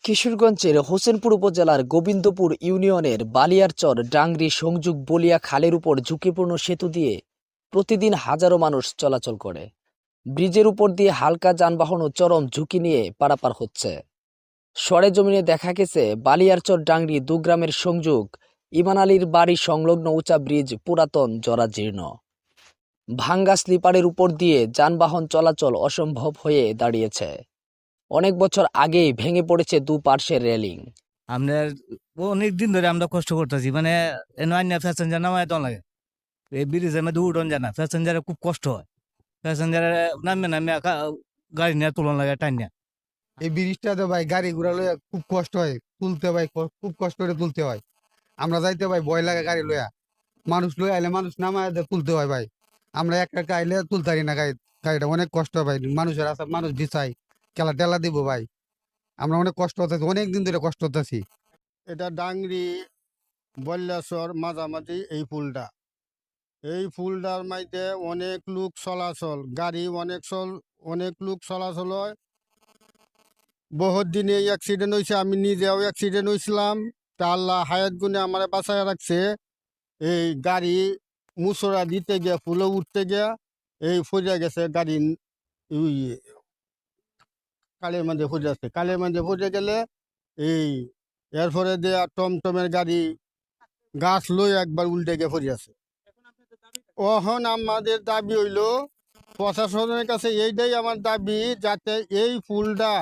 কিশোরগঞ্জের হোসেনপুর উপজেলার গোবিন্দপুর ইউনিয়নের বালিয়ারচর ডাংরি সংযোগ বলিয়া খালের উপর ঝুঁকিপূর্ণ সেতু দিয়ে প্রতিদিন হাজারো মানুষ চলাচল করে। ব্রিজের উপর দিয়ে হালকা যানবাহনও চরম ঝুঁকি নিয়ে পারাপার হচ্ছে। সরেজমিনে দেখা গেছে বালিয়ারচর ডাংরি দু গ্রামের সংযোগ ইমান আলীর বাড়ি সংলগ্ন উঁচা ব্রিজ পুরাতন জরাজীর্ণ। ভাঙ্গা স্লিপারের উপর দিয়ে যানবাহন চলাচল অসম্ভব হয়ে দাঁড়িয়েছে। অনেক বছর আগেই ভেঙে পড়েছে দুপার্শ্বের রেলিং। আমরা অনেক দিন ধরে আমরা কষ্ট করতেছি, মানে প্যাসেঞ্জার নামায় তো লাগে এই ব্রিজের মধ্যে উঠন যায় না, প্যাসেঞ্জারের খুব কষ্ট হয়। প্যাসেঞ্জারের নামে গাড়ি নিয়ে তুলন লাগে টাইনা। এই ব্রিজটাতে ভাই গাড়ি ঘোড়া লইয়া খুব কষ্ট হয় তুলতে, ভাই খুব কষ্ট করে তুলতে হয়। আমরা যাইতে ভাই ভয় লাগে গাড়ি লইয়া, মানুষ লইয়া আইলে মানুষ নামায় তুলতে হয় ভাই। আমরা একা একা আইলে তুলতে পারি না গাড়িটা অনেক কষ্ট হয় ভাই। মানুষের আছে, মানুষ বিছাই খেলা টেলা দিব ভাই। আমরা অনেক কষ্ট হতেছি, অনেক দিন ধরে কষ্ট হতেছি। এটা ডাংরি বল্লেশ্বর মাঝামাঝি এই ফুলটার মাঝে অনেক লোক চলাচল, গাড়ি অনেক লোক চলাচল হয়। বহুত দিনে অ্যাক্সিডেন্ট হয়েছে, আমি নিজেও অ্যাক্সিডেন্ট হয়েছিলাম। তা আল্লাহ হায়াত গুনে আমার বাঁচায় রাখছে। এই গাড়ি মুসরা দিতে গিয়ে ফুলে উঠতে গিয়া এই ফজা গেছে গাড়ি, কালের মাঝে ফজে গেলে এই এরপরে দেয়া টমটমের গাড়ি গাছ লই একবার উল্টে গিয়ে ফজে আছে। এখন আমাদের দাবি হইল প্রশাসনের কাছে, এইটাই আমার দাবি, যাতে এই ফুলটা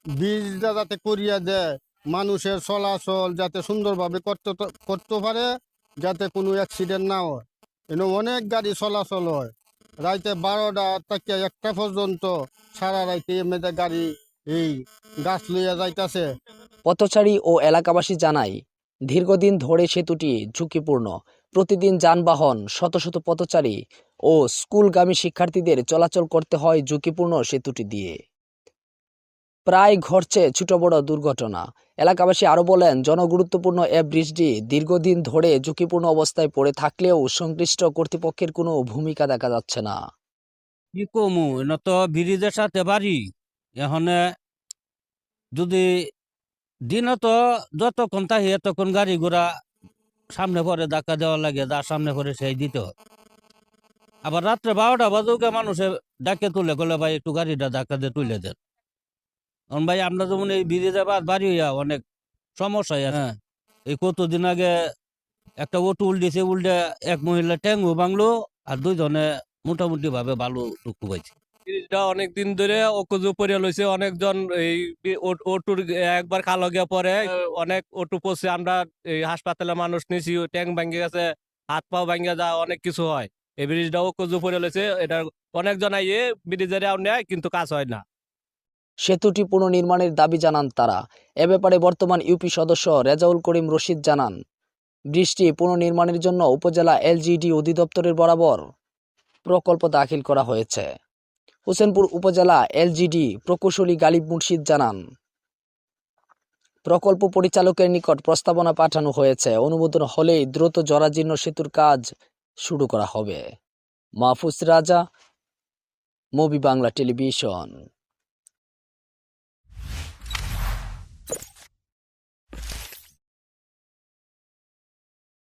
ব্রিজটা যাতে করিয়া দেয়, মানুষের চলাচল যাতে সুন্দরভাবে করতে পারে, যাতে কোনো অ্যাক্সিডেন্ট না হয়। এনে অনেক গাড়ি চলাচল হয়, রাইতে 12টা থেকে 1টা পর্যন্ত সারা রাইতে এমনিতে গাড়ি এই গাছ লইয়া যাইতাছে। পথচারী ও এলাকাবাসী জানায়, দীর্ঘদিন ধরে সেতুটি ঝুঁকিপূর্ণ। প্রতিদিন যানবাহন, শত শত পথচারী ও স্কুলগামী শিক্ষার্থীদের চলাচল করতে হয় ঝুঁকিপূর্ণ সেতুটি দিয়ে। প্রায় ঘটছে ছোট বড় দুর্ঘটনা। এলাকাবাসী আরও বলেন, জনগুরুত্বপূর্ণ এ ব্রিজটি দীর্ঘদিন ধরে ঝুঁকিপূর্ণ অবস্থায় পড়ে থাকলেও সংশ্লিষ্ট কর্তৃপক্ষের কোনো ভূমিকা দেখা যাচ্ছে না। কি কমু, এটা তো ব্রিজের সাথে বাড়ি। এখানে যদি দিনে তো যতক্ষণ তাহি তখন গাড়ি ঘোড়া সামনে পরে ধাক্কা দেওয়া লাগে, যার সামনে পরে সেই দিতে হয়। আবার রাত্রে 12টা বাজুকে মানুষে ডাকে তুলে গেলে ভাই একটু গাড়িটা ধাক্কা দিয়ে তুলে দেন। কারণ ভাই আমরা যেমন এই ব্রিজে বাড়ি হইয়া অনেক সমস্যা আছে। এই কতদিন আগে একটা অটো উল্টে এক মহিলা ট্যাঙ্গু বাংলো, আর দুইজনে মোটামুটি ভাবে ভালো টুকু পাইছে। ব্রিজটা অনেকদিন ধরে অকুজু পড়ে লইছে, অনেকজন এই অটুর একবার খালো গিয়া পরে অনেক অটু পড়ছে। আমরা এই হাসপাতালে মানুষ নিয়েছি, ট্যাঙ্ক ভাঙ্গে গেছে, হাত পাও ভাঙ্গে যা অনেক কিছু হয়। এই ব্রিজটা অকুজু পড়ে লইছে, এটা অনেকজন আইয়ে ব্রিজের নেয় কিন্তু কাজ হয় না। সেতুটি পুনর্নির্মাণের দাবি জানান তারা। এ ব্যাপারে বর্তমান ইউপি সদস্য রেজাউল করিম রশিদ জানান, ব্রিজটি পুনর্নির্মাণের জন্য উপজেলা এলজিডি অধিদপ্তরের বরাবর প্রকল্প দাখিল করা হয়েছে। হোসেনপুর উপজেলা এলজিডি প্রকৌশলী গালিব মুর্শিদ জানান, প্রকল্প পরিচালকের নিকট প্রস্তাবনা পাঠানো হয়েছে। অনুমোদন হলেই দ্রুত জরাজীর্ণ সেতুর কাজ শুরু করা হবে। মাহফুজ রাজা, মুভি বাংলা টেলিভিশন।